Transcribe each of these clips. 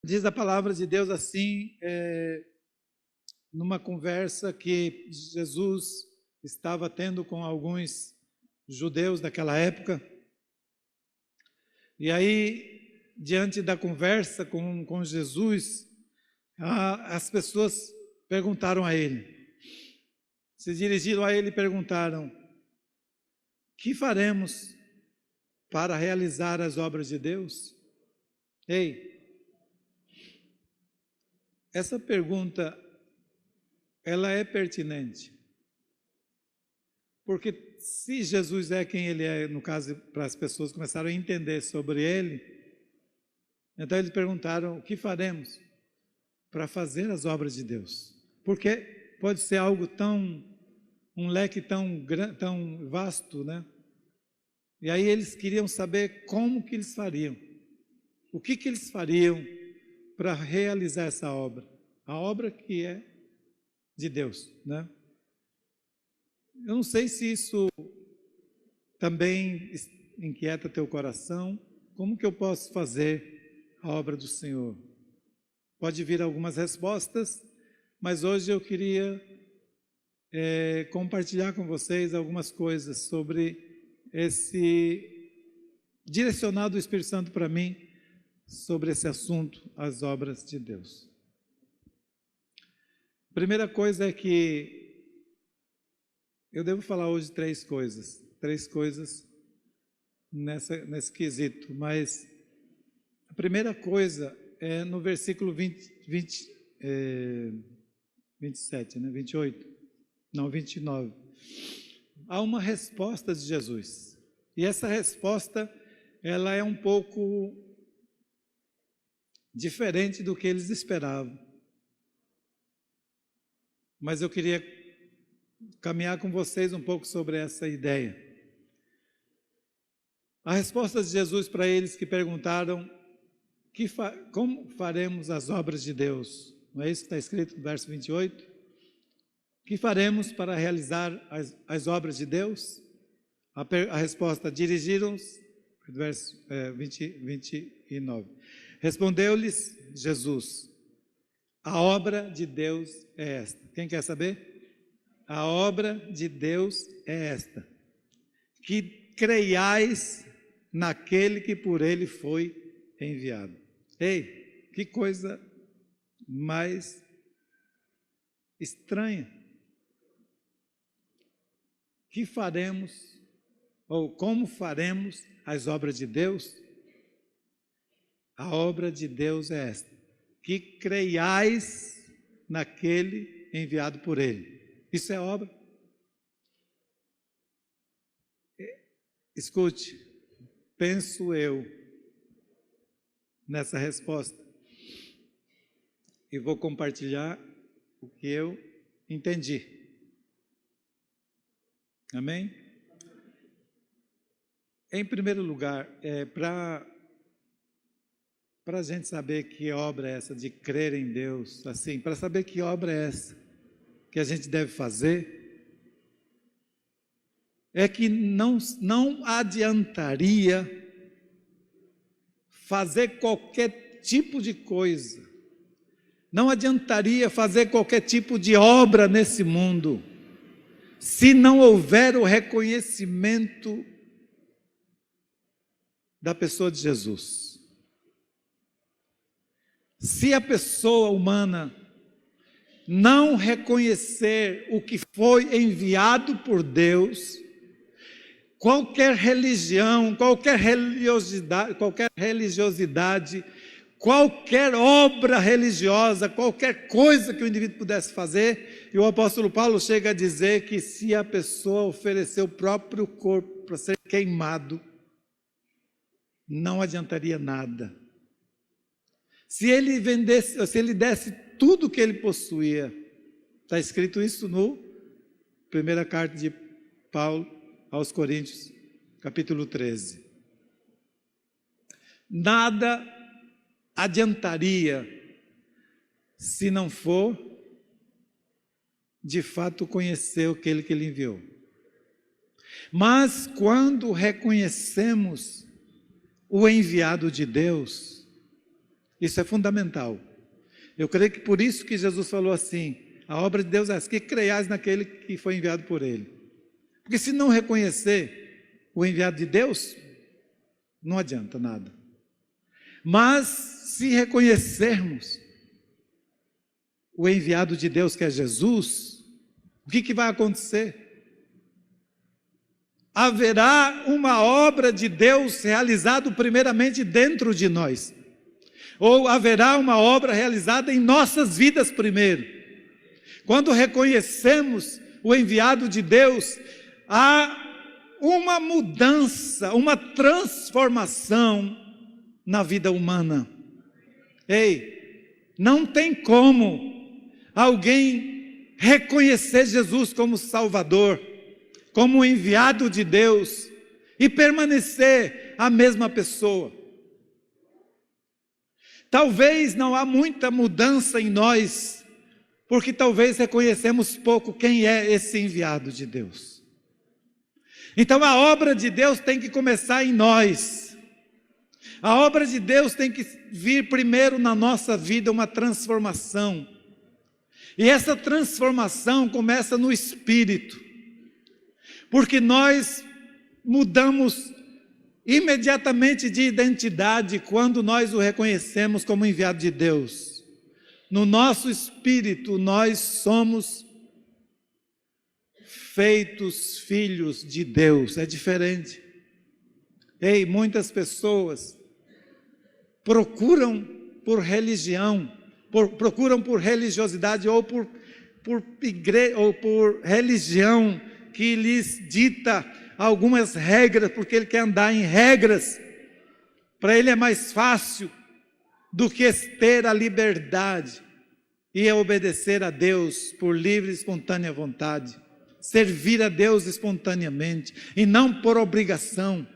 Diz a palavra de Deus assim, numa conversa que Jesus estava tendo com alguns judeus daquela época. E aí, diante da conversa com Jesus, as pessoas perguntaram a ele, se dirigiram a ele e perguntaram: que faremos para realizar as obras de Deus? Ei, essa pergunta, ela é pertinente. Porque se Jesus é quem ele é, no caso, para as pessoas começaram a entender sobre ele, então eles perguntaram: o que faremos para fazer as obras de Deus? Porque pode ser algo um leque tão vasto, né? E aí eles queriam saber como que eles fariam, o que eles fariam para realizar essa obra, a obra que é de Deus, né? Eu não sei se isso também inquieta teu coração. Como que eu posso fazer a obra do Senhor? Pode vir algumas respostas, mas hoje eu queria compartilhar com vocês algumas coisas sobre esse direcionado do Espírito Santo para mim, sobre esse assunto, as obras de Deus. Primeira coisa é que eu devo falar hoje três coisas nesse quesito, mas a primeira coisa é no versículo 27, né? 28, não, 29. Há uma resposta de Jesus, e essa resposta, ela é um pouco diferente do que eles esperavam, mas eu queria caminhar com vocês um pouco sobre essa ideia. A resposta de Jesus para eles que perguntaram: como faremos as obras de Deus? Não é isso que está escrito no verso 28? Que faremos para realizar as obras de Deus? A resposta: dirigiram-se, verso 29. Respondeu-lhes Jesus: a obra de Deus é esta. Quem quer saber? A obra de Deus é esta: que creiais naquele que por ele foi enviado. Ei, que coisa mais estranha. Que faremos, ou como faremos as obras de Deus? A obra de Deus é esta: que creiais naquele enviado por ele. Isso é obra. Escute, penso eu nessa resposta e vou compartilhar o que eu entendi. Amém? Em primeiro lugar, para a gente saber que obra é essa de crer em Deus, assim, para saber que obra é essa que a gente deve fazer, é que não adiantaria fazer qualquer tipo de coisa, não adiantaria fazer qualquer tipo de obra nesse mundo, se não houver o reconhecimento da pessoa de Jesus. Se a pessoa humana não reconhecer o que foi enviado por Deus, qualquer religião, qualquer religiosidade, qualquer obra religiosa, qualquer coisa que o indivíduo pudesse fazer, e o apóstolo Paulo chega a dizer que se a pessoa oferecer o próprio corpo para ser queimado, não adiantaria nada. Se ele desse tudo o que ele possuía, está escrito isso no primeira carta de Paulo aos Coríntios, capítulo 13. Nada adiantaria se não for, de fato, conhecer aquele que ele enviou. Mas quando reconhecemos o enviado de Deus, Isso é fundamental. Eu creio que por isso que Jesus falou assim, a obra de Deus é essa, que creiais naquele que foi enviado por Ele. Porque se não reconhecer o enviado de Deus, não adianta nada. Mas se reconhecermos o enviado de Deus, que é Jesus, o que vai acontecer? Haverá uma obra de Deus realizada primeiramente dentro de nós. Ou haverá uma obra realizada em nossas vidas primeiro. Quando reconhecemos o enviado de Deus, há uma mudança, uma transformação na vida humana. Ei, não tem como alguém reconhecer Jesus como Salvador, como enviado de Deus, e permanecer a mesma pessoa. Talvez não há muita mudança em nós, porque talvez reconhecemos pouco quem é esse enviado de Deus. Então a obra de Deus tem que começar em nós. A obra de Deus tem que vir primeiro na nossa vida, uma transformação. E essa transformação começa no espírito. Porque nós mudamos imediatamente de identidade quando nós o reconhecemos como enviado de Deus. No nosso espírito, nós somos feitos filhos de Deus. É diferente. Ei, muitas pessoas procuram por religião, procuram por religiosidade ou por religião que lhes dita algumas regras, porque ele quer andar em regras. Para ele é mais fácil do que ter a liberdade e obedecer a Deus por livre e espontânea vontade. Servir a Deus espontaneamente e não por obrigação.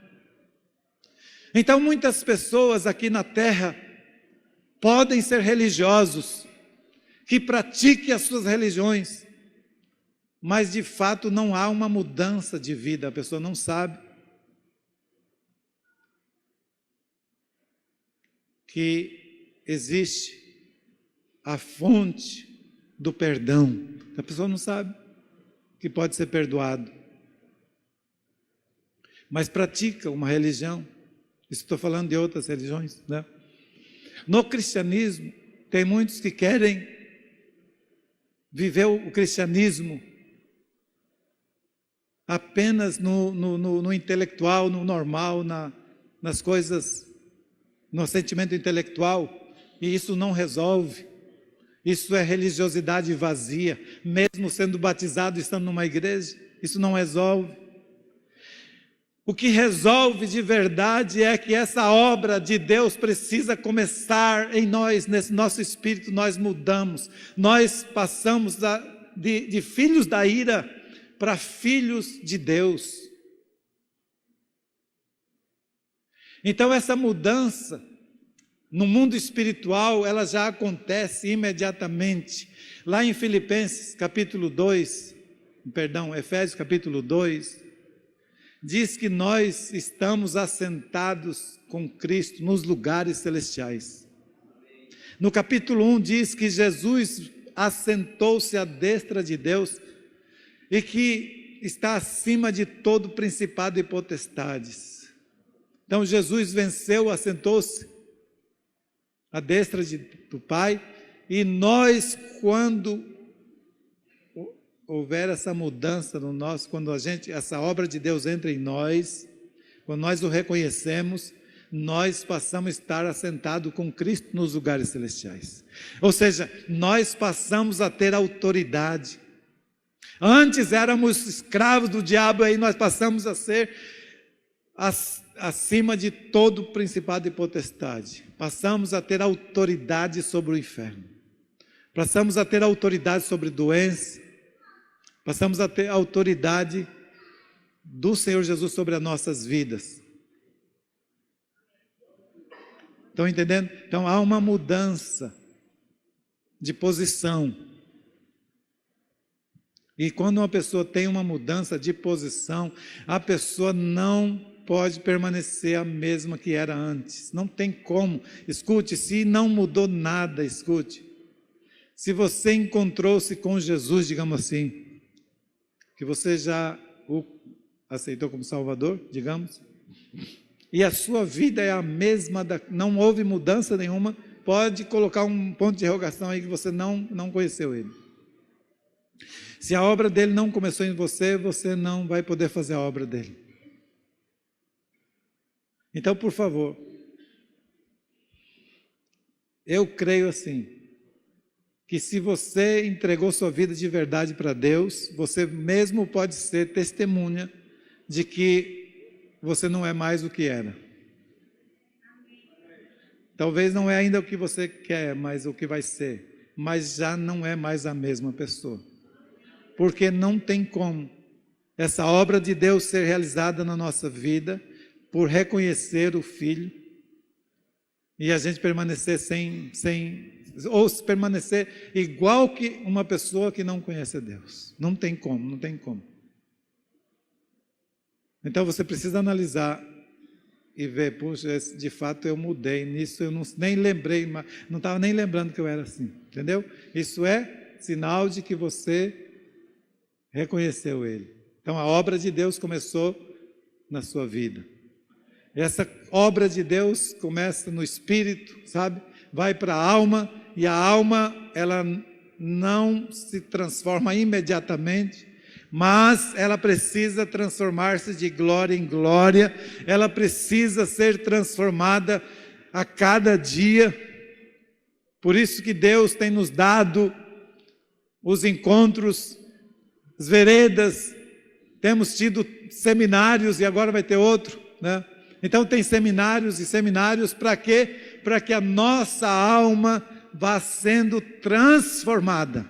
Então muitas pessoas aqui na terra podem ser religiosos, que pratiquem as suas religiões, mas de fato não há uma mudança de vida, a pessoa não sabe que existe a fonte do perdão. A pessoa não sabe que pode ser perdoado, mas pratica uma religião. Estou falando de outras religiões, né? No cristianismo, tem muitos que querem viver o cristianismo apenas no intelectual, no normal, nas coisas, no sentimento intelectual, e isso não resolve. Isso é religiosidade vazia, mesmo sendo batizado e estando numa igreja, isso não resolve. O que resolve de verdade é que essa obra de Deus precisa começar em nós, nesse nosso espírito. Nós mudamos, nós passamos de filhos da ira para filhos de Deus. Então essa mudança no mundo espiritual, ela já acontece imediatamente. Lá em Efésios capítulo 2, diz que nós estamos assentados com Cristo nos lugares celestiais. No capítulo 1 diz que Jesus assentou-se à destra de Deus e que está acima de todo principado e potestades. Então Jesus venceu, assentou-se à destra do Pai, e nós, quando houver essa mudança no nosso, quando essa obra de Deus entra em nós, quando nós o reconhecemos, nós passamos a estar assentados com Cristo nos lugares celestiais. Ou seja, nós passamos a ter autoridade. Antes éramos escravos do diabo, aí nós passamos a ser acima de todo principado e potestade. Passamos a ter autoridade sobre o inferno. Passamos a ter autoridade sobre doença. Passamos a ter autoridade do Senhor Jesus sobre as nossas vidas. Estão entendendo? Então há uma mudança de posição. E quando uma pessoa tem uma mudança de posição, a pessoa não pode permanecer a mesma que era antes. Não tem como. Escute, se não mudou nada, escute. Se você encontrou-se com Jesus, digamos assim, que você já o aceitou como Salvador, digamos, e a sua vida é a mesma, não houve mudança nenhuma, pode colocar um ponto de interrogação aí que você não conheceu Ele. Se a obra dele não começou em você, você não vai poder fazer a obra dele. Então, por favor, eu creio assim, que se você entregou sua vida de verdade para Deus, você mesmo pode ser testemunha de que você não é mais o que era. Talvez não é ainda o que você quer, mas o que vai ser. Mas já não é mais a mesma pessoa. Porque não tem como essa obra de Deus ser realizada na nossa vida por reconhecer o Filho e a gente permanecer ou permanecer igual que uma pessoa que não conhece a Deus. Não tem como, não tem como. Então você precisa analisar e ver, puxa, de fato eu mudei, nisso eu nem lembrei, não estava nem lembrando que eu era assim, entendeu? Isso é sinal de que você reconheceu Ele. Então a obra de Deus começou na sua vida. Essa obra de Deus começa no espírito, sabe? Vai para a alma, e a alma, ela não se transforma imediatamente, mas ela precisa transformar-se de glória em glória, ela precisa ser transformada a cada dia. Por isso que Deus tem nos dado os encontros, as veredas, temos tido seminários e agora vai ter outro, né? Então tem seminários e seminários para quê? Para que a nossa alma vá sendo transformada.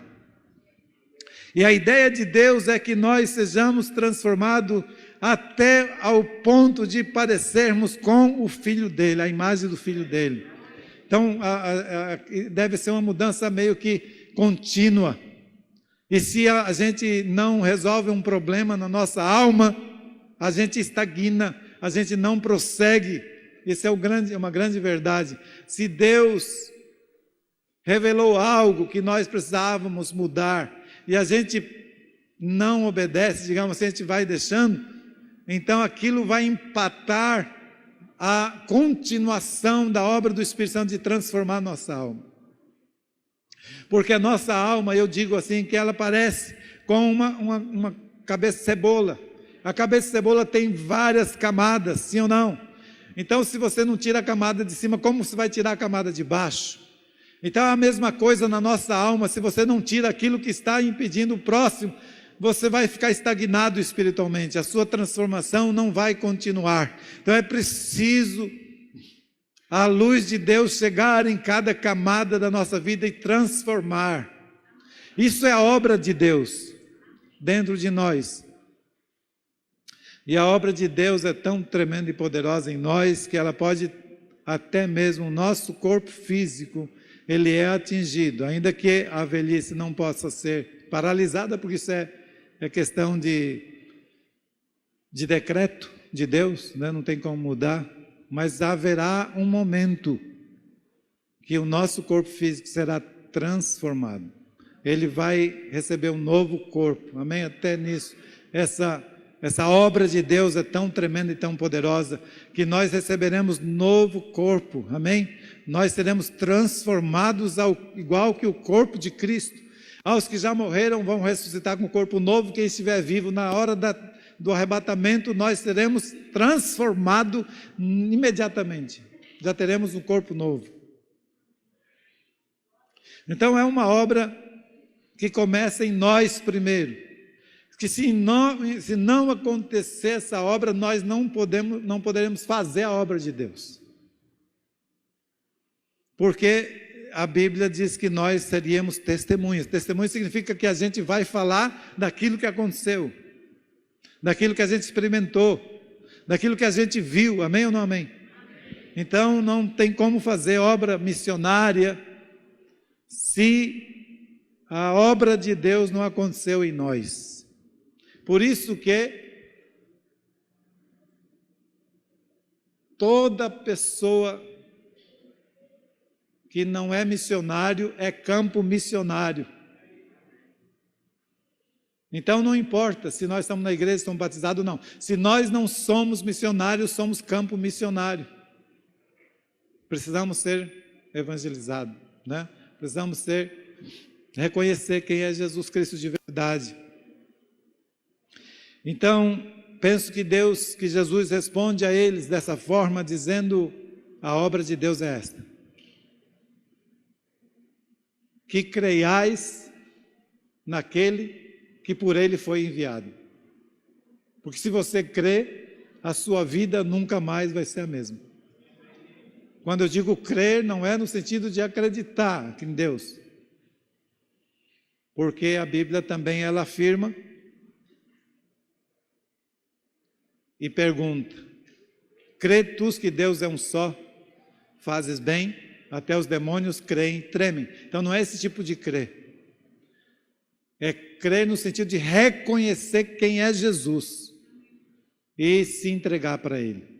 E a ideia de Deus é que nós sejamos transformados até ao ponto de parecermos com o Filho dele, a imagem do Filho dele. Então deve ser uma mudança meio que contínua. E se a gente não resolve um problema na nossa alma, a gente estagna, a gente não prossegue. Isso é uma grande verdade. Se Deus revelou algo que nós precisávamos mudar e a gente não obedece, digamos assim, a gente vai deixando, então aquilo vai empatar a continuação da obra do Espírito Santo de transformar a nossa alma. Porque a nossa alma, eu digo assim, que ela parece com uma cabeça de cebola. A cabeça de cebola tem várias camadas, sim ou não? Então, se você não tira a camada de cima, como você vai tirar a camada de baixo? Então, é a mesma coisa na nossa alma, se você não tira aquilo que está impedindo o próximo, você vai ficar estagnado espiritualmente, a sua transformação não vai continuar. Então, é preciso a luz de Deus chegar em cada camada da nossa vida e transformar. Isso é a obra de Deus dentro de nós. E a obra de Deus é tão tremenda e poderosa em nós que ela pode, até mesmo o nosso corpo físico, ele é atingido, ainda que a velhice não possa ser paralisada, porque isso é questão de decreto de Deus, né? Não tem como mudar, mas haverá um momento que o nosso corpo físico será transformado. Ele vai receber um novo corpo, amém? Até nisso, essa obra de Deus é tão tremenda e tão poderosa, que nós receberemos novo corpo, amém? Nós seremos transformados igual que o corpo de Cristo. Aos que já morreram vão ressuscitar com um corpo novo, quem estiver vivo na hora do arrebatamento, nós seremos transformados imediatamente, já teremos um corpo novo. Então é uma obra que começa em nós primeiro, que se não acontecer essa obra, nós não poderemos fazer a obra de Deus. Porque a Bíblia diz que nós seríamos testemunhas. Testemunha significa que a gente vai falar daquilo que aconteceu, daquilo que a gente experimentou, daquilo que a gente viu, amém ou não amém? Então não tem como fazer obra missionária se a obra de Deus não aconteceu em nós. Por isso que toda pessoa que não é missionário é campo missionário. Então não importa se nós estamos na igreja, estamos batizados ou não. Se nós não somos missionários, somos campo missionário. Precisamos ser evangelizados, né? Precisamos reconhecer quem é Jesus Cristo de verdade. Então, penso que Jesus responde a eles dessa forma, dizendo: a obra de Deus é esta: que creiais naquele que por ele foi enviado. Porque se você crê, a sua vida nunca mais vai ser a mesma. Quando eu digo crer, não é no sentido de acreditar em Deus. Porque a Bíblia também ela afirma e pergunta: crê tu que Deus é um só? Fazes bem? Até os demônios creem e tremem. Então não é esse tipo de crer. É crer no sentido de reconhecer quem é Jesus e se entregar para Ele.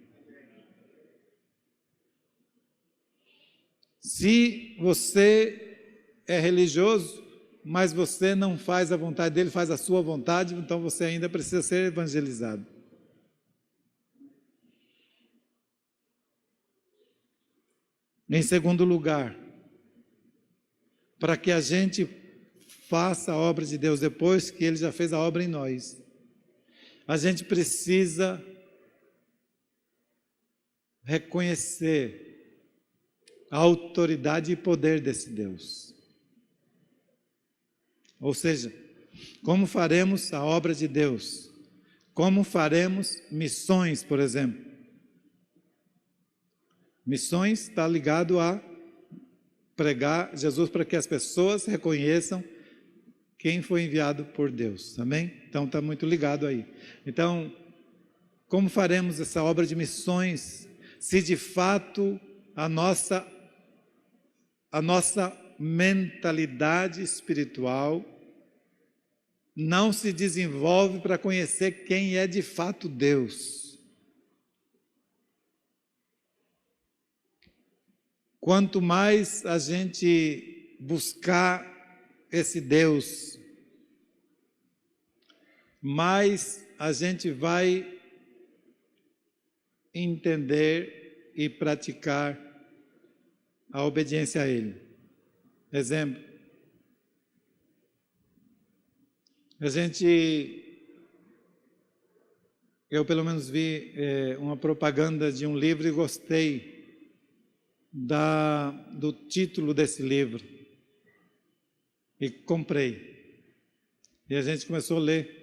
Se você é religioso, mas você não faz a vontade dele, faz a sua vontade, então você ainda precisa ser evangelizado. Em segundo lugar, para que a gente faça a obra de Deus depois que Ele já fez a obra em nós, a gente precisa reconhecer a autoridade e poder desse Deus. Ou seja, como faremos a obra de Deus? Como faremos missões, por exemplo? Missões está ligado a pregar Jesus para que as pessoas reconheçam quem foi enviado por Deus, amém? Então está muito ligado aí. Então, como faremos essa obra de missões se de fato a nossa mentalidade espiritual não se desenvolve para conhecer quem é de fato Deus? Quanto mais a gente buscar esse Deus, mais a gente vai entender e praticar a obediência a Ele. Exemplo, eu pelo menos vi uma propaganda de um livro e gostei do título desse livro. E comprei. E a gente começou a ler.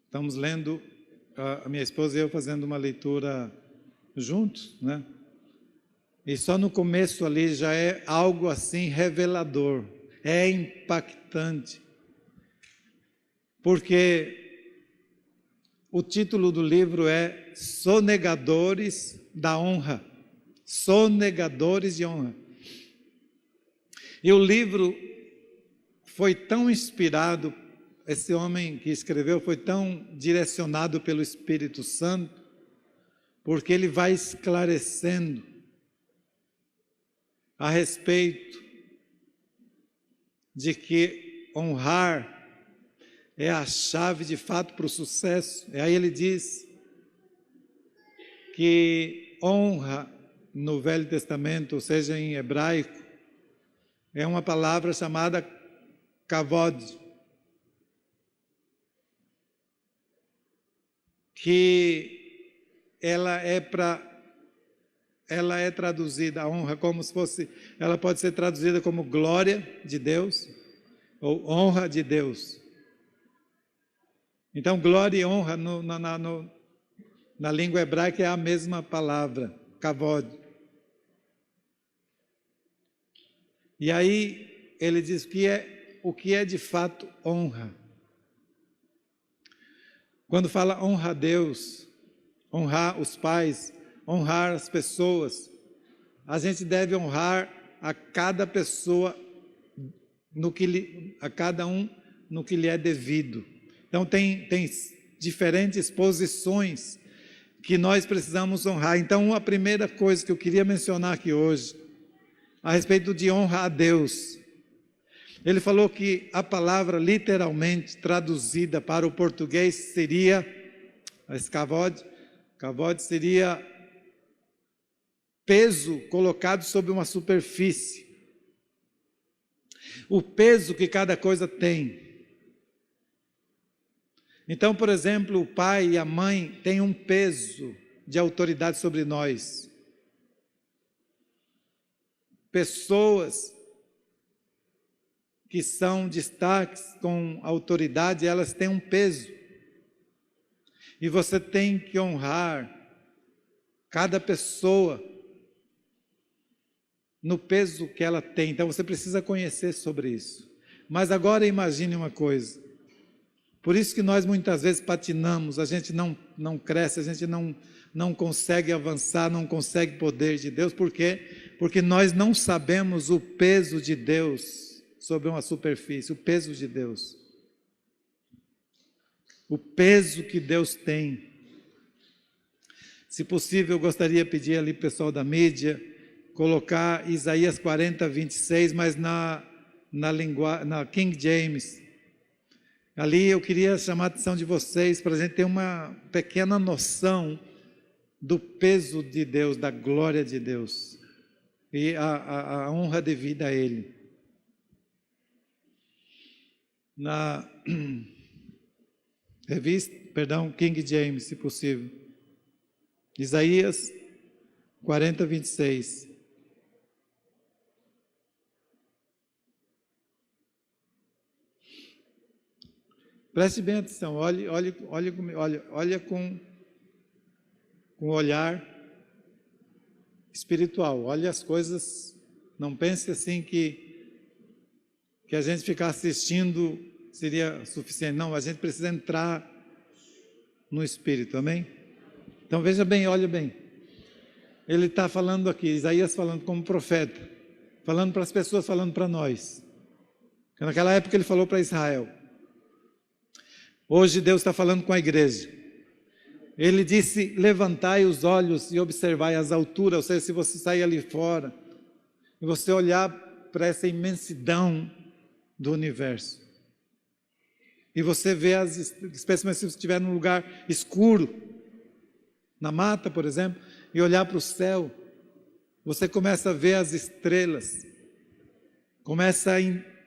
Estamos lendo, a minha esposa e eu fazendo uma leitura juntos, né? E só no começo ali já é algo assim revelador, é impactante. Porque o título do livro é Sonegadores da Honra. Sonegadores de honra. E o livro foi tão inspirado, esse homem que escreveu foi tão direcionado pelo Espírito Santo, porque ele vai esclarecendo a respeito de que honrar é a chave de fato para o sucesso. E aí ele diz que honra no Velho Testamento, ou seja, em hebraico, é uma palavra chamada kavod, que ela é traduzida, a honra, como se fosse, ela pode ser traduzida como glória de Deus, ou honra de Deus. Então, glória e honra na língua hebraica é a mesma palavra, kavod. E aí ele diz o que é de fato honra. Quando fala honra a Deus, honrar os pais, honrar as pessoas, a gente deve honrar a cada pessoa a cada um no que lhe é devido. Então tem diferentes posições que nós precisamos honrar. Então, a primeira coisa que eu queria mencionar aqui hoje, a respeito de honra a Deus, ele falou que a palavra literalmente traduzida para o português seria, kavod seria peso colocado sobre uma superfície. O peso que cada coisa tem. Então, por exemplo, o pai e a mãe têm um peso de autoridade sobre nós. Pessoas que são destaques com autoridade, elas têm um peso. E você tem que honrar cada pessoa no peso que ela tem. Então você precisa conhecer sobre isso. Mas agora imagine uma coisa. Por isso que nós muitas vezes patinamos, a gente não cresce, a gente não consegue avançar, não consegue poder de Deus. Por quê? Porque nós não sabemos o peso de Deus sobre uma superfície, o peso de Deus. O peso que Deus tem. Se possível, eu gostaria de pedir ali para o pessoal da mídia, colocar Isaías 40, 26, mas na King James. Ali eu queria chamar a atenção de vocês para a gente ter uma pequena noção do peso de Deus, da glória de Deus e a honra devida a Ele. Na King James, se possível. Isaías 40, 26. Preste bem atenção, olha com olhar espiritual, olha as coisas, não pense assim que a gente ficar assistindo seria suficiente, não, a gente precisa entrar no Espírito, amém? Então veja bem, olha bem, ele está falando aqui, Isaías falando como profeta, falando para as pessoas, falando para nós, naquela época ele falou para Israel. Hoje Deus está falando com a igreja. Ele disse, levantai os olhos e observai as alturas, ou seja, se você sair ali fora, e você olhar para essa imensidão do universo, e você vê especialmente se você estiver num lugar escuro, na mata, por exemplo, e olhar para o céu, você começa a ver as estrelas, começa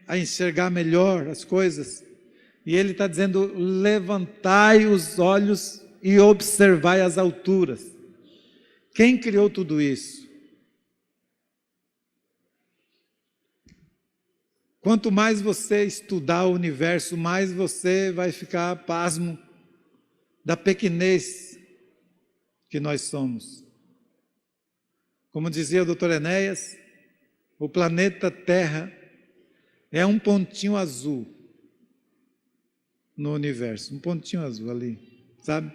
a enxergar melhor as coisas. E ele está dizendo, levantai os olhos e observai as alturas. Quem criou tudo isso? Quanto mais você estudar o universo, mais você vai ficar pasmo da pequenez que nós somos. Como dizia o Dr. Enéas, o planeta Terra é um pontinho azul no universo, um pontinho azul ali, sabe?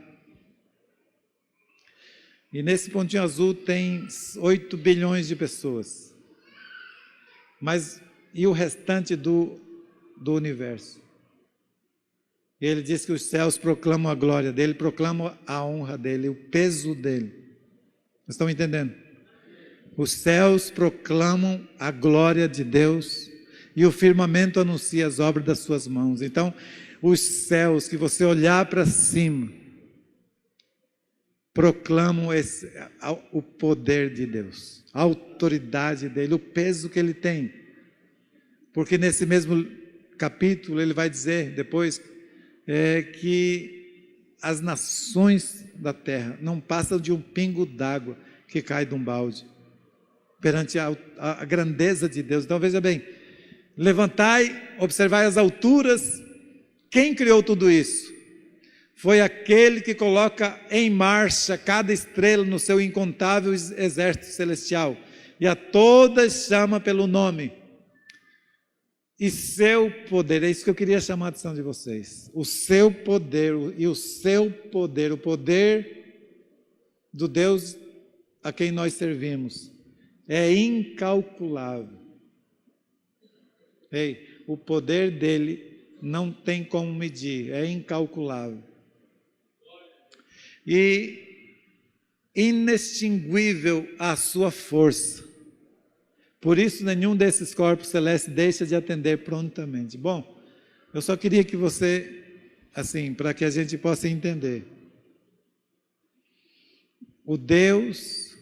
E nesse pontinho azul tem 8 bilhões de pessoas. E o restante do universo? Ele diz que os céus proclamam a glória dele, proclamam a honra dele, o peso dele. Vocês estão entendendo? Os céus proclamam a glória de Deus e o firmamento anuncia as obras das suas mãos. Então, os céus, que você olhar para cima, proclamam o poder de Deus, a autoridade dele, o peso que ele tem. Porque nesse mesmo capítulo ele vai dizer depois que as nações da terra não passam de um pingo d'água que cai de um balde perante a grandeza de Deus. Então veja bem, levantai, observai as alturas. Quem criou tudo isso? Foi aquele que coloca em marcha cada estrela no seu incontável exército celestial, e a todas chama pelo nome. E seu poder, é isso que eu queria chamar a atenção de vocês. O seu poder, o poder do Deus a quem nós servimos, é incalculável. O poder dele não tem como medir, é incalculável. E inextinguível a sua força. Por isso, nenhum desses corpos celestes deixa de atender prontamente. Bom, eu só queria que você, assim, para que a gente possa entender. O Deus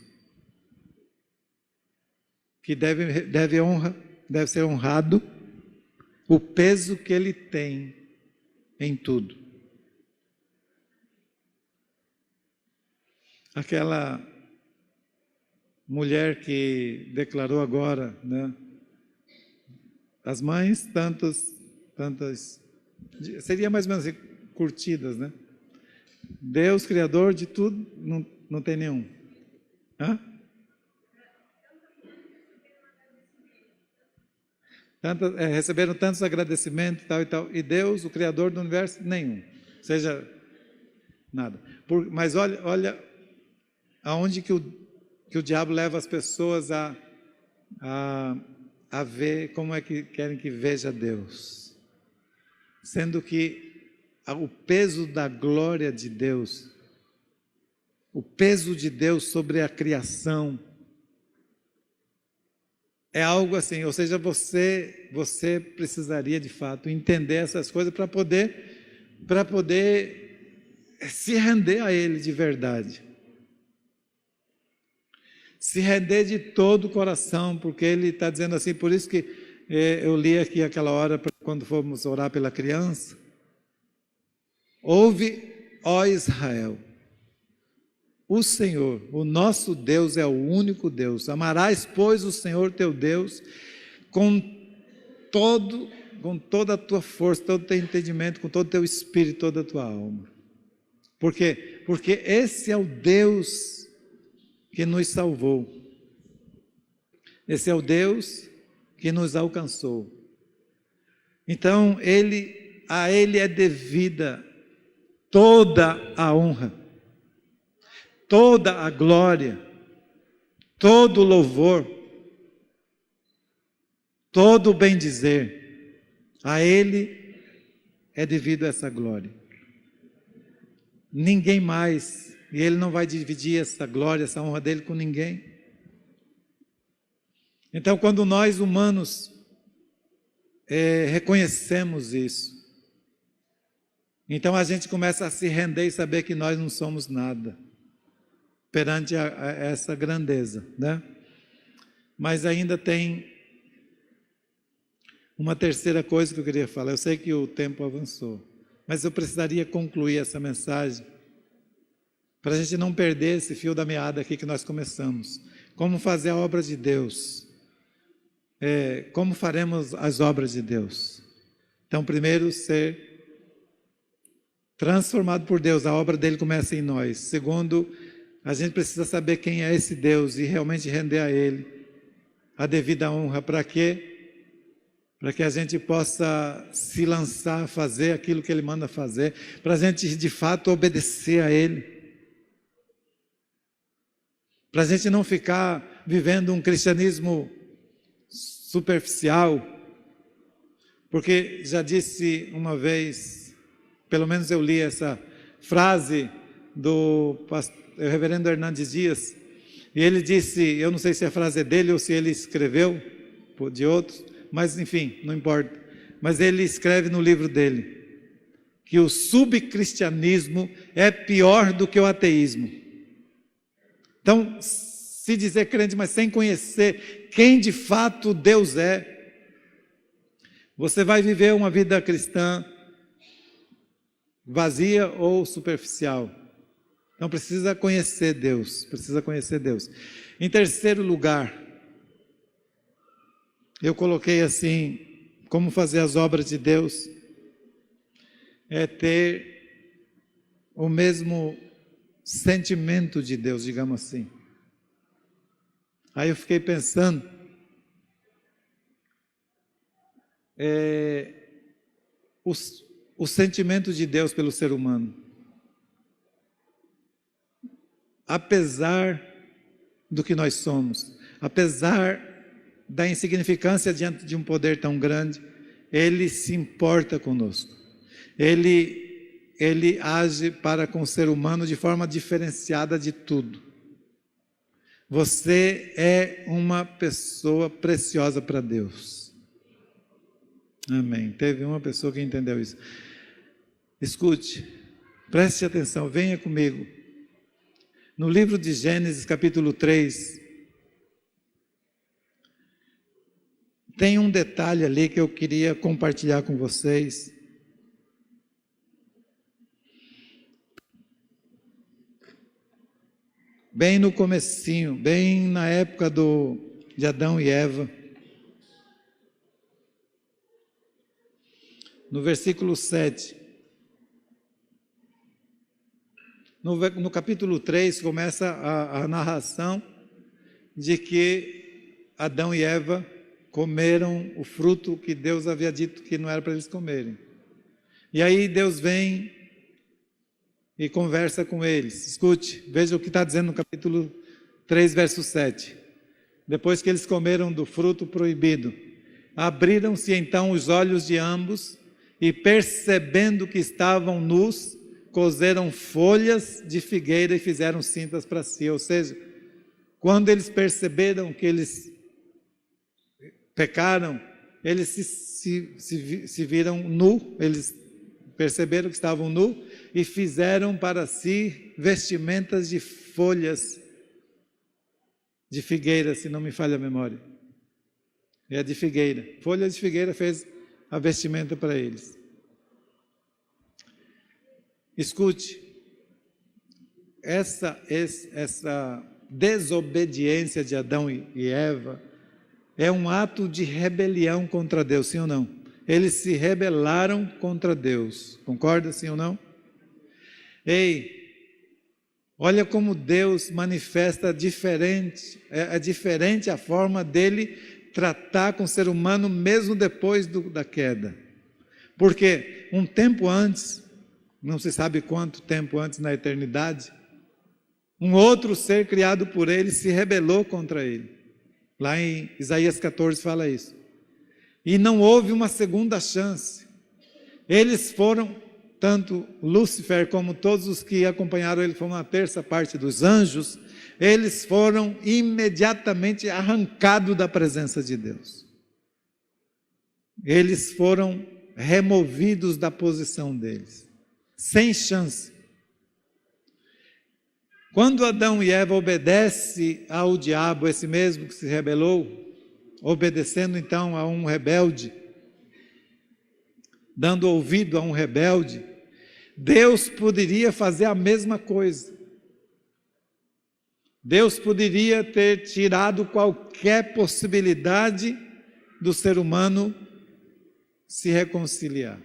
que deve ser honrado, o peso que Ele tem em tudo. Aquela mulher que declarou agora, né? As mães, tantas, seria mais ou menos assim, curtidas, né? Deus, Criador de tudo, não tem nenhum. Hã? Receberam tantos agradecimentos, tal e tal, e Deus, o Criador do universo, nenhum. Ou seja, nada. Mas olha aonde que o diabo leva as pessoas a ver como é que querem que veja Deus. Sendo que o peso da glória de Deus, o peso de Deus sobre a criação, é algo assim, ou seja, você precisaria de fato entender essas coisas para poder se render a Ele de verdade. Se render de todo o coração, porque Ele está dizendo assim, por isso que eu li aqui aquela hora, quando fomos orar pela criança. Ouve, ó Israel, o Senhor, o nosso Deus é o único Deus. Amarás, pois, o Senhor teu Deus com toda a tua força, todo o teu entendimento, com todo o teu espírito, toda a tua alma. Por quê? Porque esse é o Deus que nos salvou. Esse é o Deus que nos alcançou. Então, a Ele é devida toda a honra, toda a glória, todo o louvor, todo o bem-dizer. A Ele é devido essa glória. Ninguém mais, e Ele não vai dividir essa glória, essa honra dEle com ninguém. Então, quando nós humanos reconhecemos isso, então a gente começa a se render e saber que nós não somos nada perante essa grandeza, né? Mas ainda tem uma terceira coisa que eu queria falar. Eu sei que o tempo avançou, mas eu precisaria concluir essa mensagem para a gente não perder esse fio da meada aqui que nós começamos. Como fazer a obra de Deus? Como faremos as obras de Deus? Então, primeiro, ser transformado por Deus, a obra dele começa em nós. Segundo, a gente precisa saber quem é esse Deus e realmente render a Ele a devida honra. Para quê? Para que a gente possa se lançar a fazer aquilo que Ele manda fazer, para a gente de fato obedecer a Ele. Para a gente não ficar vivendo um cristianismo superficial, porque já disse uma vez, pelo menos eu li essa frase do reverendo Hernandes Dias, e ele disse, eu não sei se a frase é dele ou se ele escreveu de outros, mas enfim, não importa, mas ele escreve no livro dele, que o subcristianismo é pior do que o ateísmo. Então, se dizer crente, mas sem conhecer quem de fato Deus é, você vai viver uma vida cristã vazia ou superficial. Então precisa conhecer Deus, Em terceiro lugar, eu coloquei assim, como fazer as obras de Deus, é ter o mesmo sentimento de Deus, digamos assim. Aí eu fiquei pensando, o sentimento de Deus pelo ser humano. Apesar do que nós somos, apesar da insignificância diante de um poder tão grande, Ele se importa conosco. Ele age para com o ser humano de forma diferenciada de tudo. Você é uma pessoa preciosa para Deus. Amém. Teve uma pessoa que entendeu isso. Escute, preste atenção, venha comigo. No livro de Gênesis, capítulo 3, tem um detalhe ali que eu queria compartilhar com vocês. Bem no comecinho, bem na época de Adão e Eva. No versículo 7. No capítulo 3 começa a narração de que Adão e Eva comeram o fruto que Deus havia dito que não era para eles comerem. E aí Deus vem e conversa com eles. Escute, veja o que está dizendo no capítulo 3, verso 7. Depois que eles comeram do fruto proibido, abriram-se então os olhos de ambos e, percebendo que estavam nus, coseram folhas de figueira e fizeram cintas para si. Ou seja, quando eles perceberam que eles pecaram, eles se viram nu, eles perceberam que estavam nu e fizeram para si vestimentas de folhas de figueira, se não me falha a memória. É de figueira. Folhas de figueira fez a vestimenta para eles. Escute, essa desobediência de Adão e Eva é um ato de rebelião contra Deus, sim ou não? Eles se rebelaram contra Deus, concorda, sim ou não? Ei, olha como Deus manifesta diferente, é diferente a forma dele tratar com o ser humano mesmo depois da queda. Porque um tempo antes, não se sabe quanto tempo antes na eternidade, um outro ser criado por ele se rebelou contra ele. Lá em Isaías 14 fala isso. E não houve uma segunda chance. Eles foram, tanto Lúcifer como todos os que acompanharam ele, foram uma terça parte dos anjos, eles foram imediatamente arrancados da presença de Deus. Eles foram removidos da posição deles, sem chance. Quando Adão e Eva obedecem ao diabo, esse mesmo que se rebelou, obedecendo então a um rebelde, dando ouvido a um rebelde, Deus poderia fazer a mesma coisa. Deus poderia ter tirado qualquer possibilidade do ser humano se reconciliar.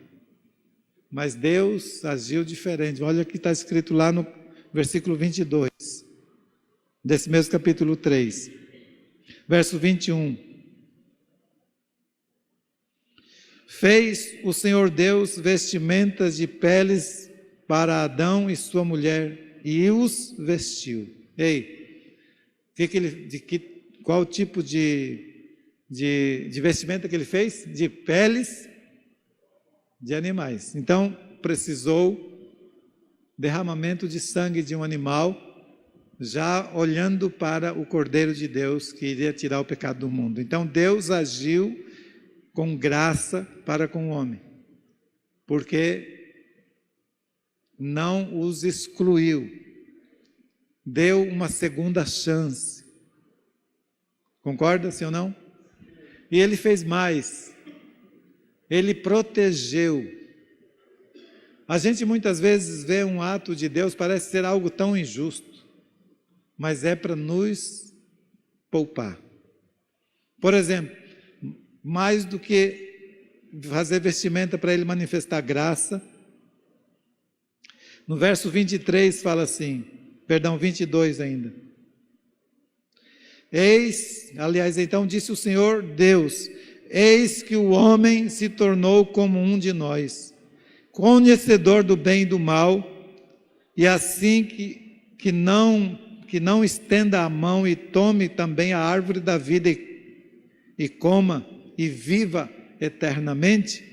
Mas Deus agiu diferente. Olha o que está escrito lá no versículo 22, desse mesmo capítulo 3, verso 21. Fez o Senhor Deus vestimentas de peles para Adão e sua mulher, e os vestiu. Ei, qual tipo de vestimenta que ele fez? De peles de animais. Então, precisou derramamento de sangue de um animal, já olhando para o Cordeiro de Deus que iria tirar o pecado do mundo. Então Deus agiu com graça para com o homem, porque não os excluiu, deu uma segunda chance. Concorda, sim ou não? E ele fez mais, ele protegeu. A gente muitas vezes vê um ato de Deus, parece ser algo tão injusto, mas é para nos poupar. Por exemplo, mais do que fazer vestimenta para ele manifestar graça, no verso 23 fala assim, 22 ainda. Então disse o Senhor Deus, eis que o homem se tornou como um de nós, conhecedor do bem e do mal, e assim que não estenda a mão e tome também a árvore da vida e coma e viva eternamente.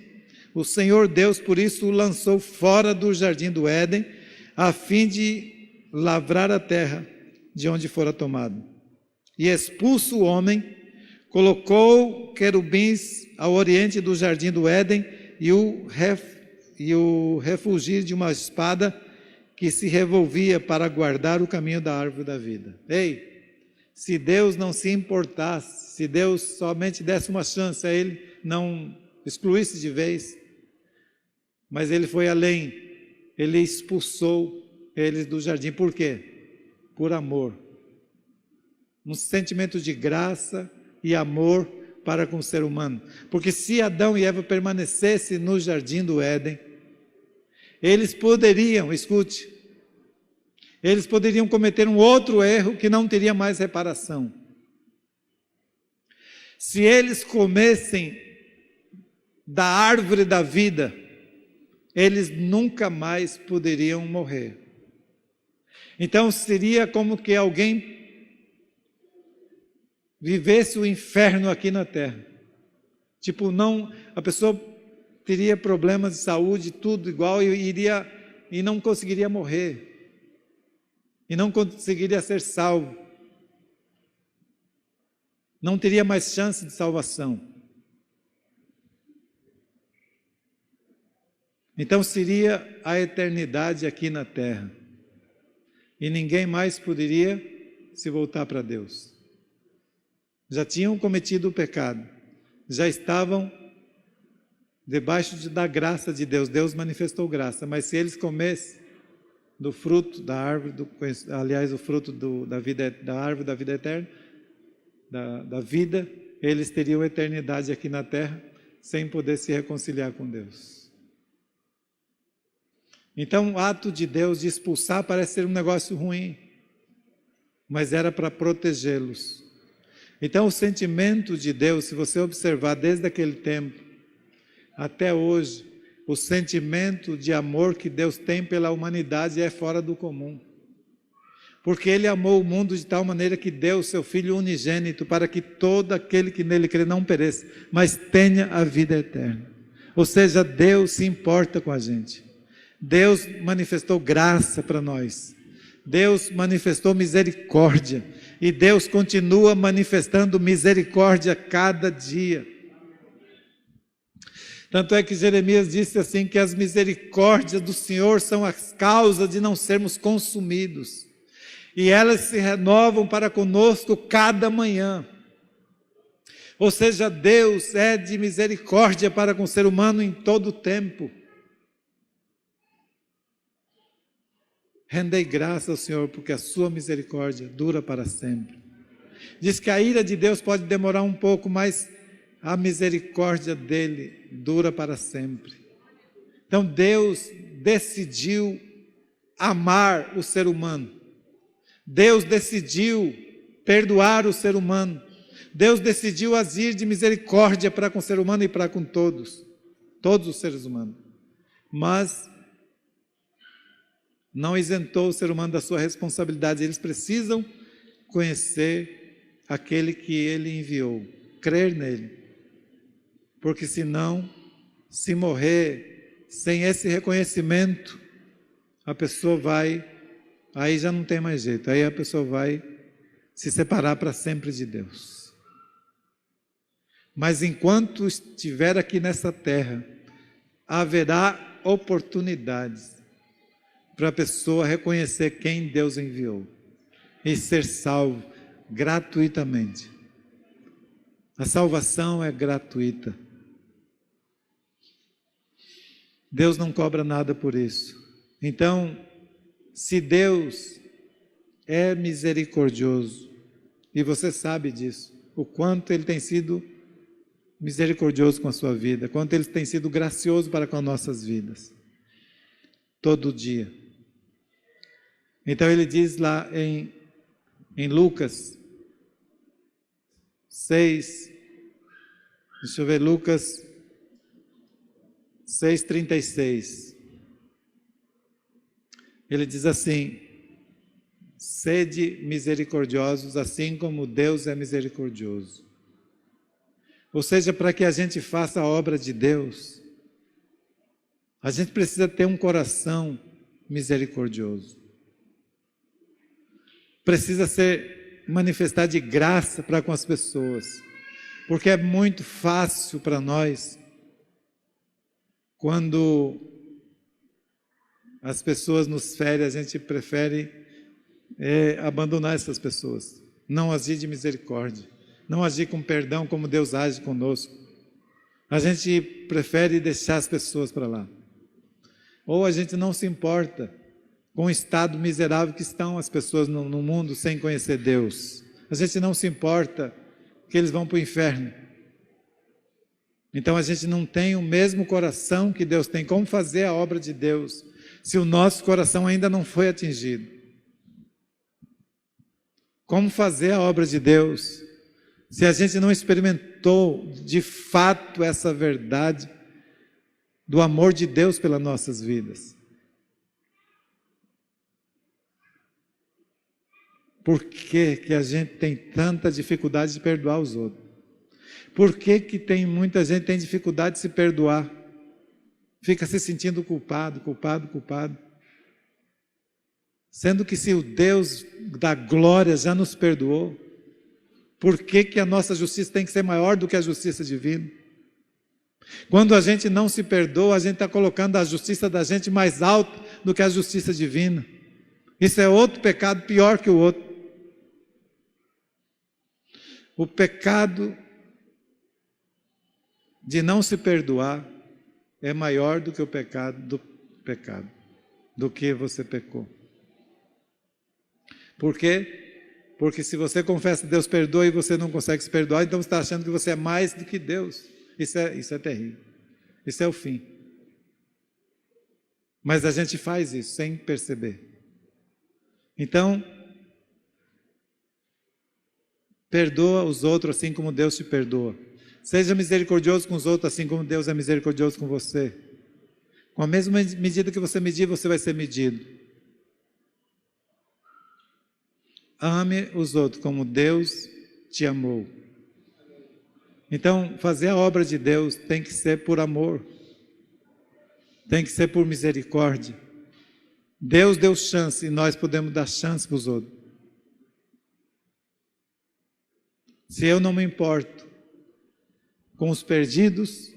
O Senhor Deus, por isso, o lançou fora do jardim do Éden, a fim de lavrar a terra de onde fora tomado. e expulso o homem, colocou querubins ao oriente do jardim do Éden e o refugiu de uma espada que se revolvia para guardar o caminho da árvore da vida. Ei, se Deus não se importasse, se Deus somente desse uma chance a ele, não excluísse de vez, mas ele foi além, ele expulsou eles do jardim. Por quê? Por amor. Um sentimento de graça e amor para com o ser humano. Porque se Adão e Eva permanecessem no jardim do Éden, eles poderiam, escute, eles poderiam cometer um outro erro que não teria mais reparação. Se eles comessem da árvore da vida, eles nunca mais poderiam morrer. Então seria como que alguém vivesse o inferno aqui na terra. Tipo, não, a pessoa teria problemas de saúde, tudo igual, e não conseguiria morrer. E não conseguiria ser salvo. Não teria mais chance de salvação. Então seria a eternidade aqui na terra. E ninguém mais poderia se voltar para Deus. Já tinham cometido o pecado. Já estavam debaixo da graça de Deus. Deus manifestou graça. Mas se eles comessem do fruto da árvore, aliás, o fruto da árvore da vida eterna, da vida, eles teriam eternidade aqui na terra, sem poder se reconciliar com Deus. Então, o ato de Deus de expulsar parece ser um negócio ruim, mas era para protegê-los. Então, o sentimento de Deus, se você observar desde aquele tempo até hoje, o sentimento de amor que Deus tem pela humanidade é fora do comum. Porque Ele amou o mundo de tal maneira que deu o seu Filho unigênito para que todo aquele que nele crê não pereça, mas tenha a vida eterna. Ou seja, Deus se importa com a gente. Deus manifestou graça para nós. Deus manifestou misericórdia. E Deus continua manifestando misericórdia a cada dia. Tanto é que Jeremias disse assim, que as misericórdias do Senhor são a causa de não sermos consumidos. E elas se renovam para conosco cada manhã. Ou seja, Deus é de misericórdia para com o ser humano em todo o tempo. Rendei graça ao Senhor, porque a sua misericórdia dura para sempre. Diz que a ira de Deus pode demorar um pouco, mas a misericórdia dele dura para sempre. Então Deus decidiu amar o ser humano. Deus decidiu perdoar o ser humano. Deus decidiu agir de misericórdia para com o ser humano e para com todos os seres humanos. Mas não isentou o ser humano da sua responsabilidade. Eles precisam conhecer aquele que Ele enviou, crer nele. Porque senão, se morrer sem esse reconhecimento, a pessoa aí já não tem mais jeito, aí a pessoa vai se separar para sempre de Deus. Mas enquanto estiver aqui nessa terra, haverá oportunidades para a pessoa reconhecer quem Deus enviou e ser salvo gratuitamente. A salvação é gratuita. Deus não cobra nada por isso. Então, se Deus é misericordioso, e você sabe disso, o quanto Ele tem sido misericordioso com a sua vida, quanto Ele tem sido gracioso para com as nossas vidas, todo dia. Então Ele diz lá em Lucas 6, deixa eu ver, Lucas 6,36. Ele diz assim: sede misericordiosos, assim como Deus é misericordioso. Ou seja, para que a gente faça a obra de Deus, a gente precisa ter um coração misericordioso. Precisa ser manifestar de graça para com as pessoas, porque é muito fácil para nós, quando as pessoas nos ferem, a gente prefere abandonar essas pessoas, não agir de misericórdia, não agir com perdão como Deus age conosco. A gente prefere deixar as pessoas para lá. Ou a gente não se importa com o estado miserável que estão as pessoas no mundo sem conhecer Deus. A gente não se importa que eles vão para o inferno. Então a gente não tem o mesmo coração que Deus tem. Como fazer a obra de Deus se o nosso coração ainda não foi atingido? Como fazer a obra de Deus se a gente não experimentou de fato essa verdade do amor de Deus pelas nossas vidas? Por que que a gente tem tanta dificuldade de perdoar os outros? Por que que muita gente tem dificuldade de se perdoar? Fica se sentindo culpado. Sendo que se o Deus da glória já nos perdoou, por que que a nossa justiça tem que ser maior do que a justiça divina? Quando a gente não se perdoa, a gente está colocando a justiça da gente mais alta do que a justiça divina. Isso é outro pecado pior que o outro. O pecado de não se perdoar é maior do que o pecado, do que você pecou. Por quê? Porque se você confessa Deus perdoa e você não consegue se perdoar, então você está achando que você é mais do que Deus. Isso é terrível. Isso é o fim. Mas a gente faz isso sem perceber. Então, perdoa os outros assim como Deus te perdoa. Seja misericordioso com os outros assim como Deus é misericordioso com você. Com a mesma medida que você medir, você vai ser medido. Ame os outros como Deus te amou. Então, fazer a obra de Deus tem que ser por amor. Tem que ser por misericórdia. Deus deu chance e nós podemos dar chance para os outros. Se eu não me importo com os perdidos,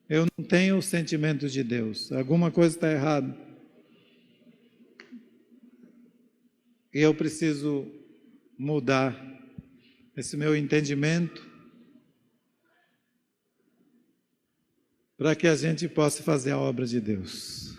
eu não tenho o sentimento de Deus. Alguma coisa está errada. E eu preciso mudar esse meu entendimento para que a gente possa fazer a obra de Deus.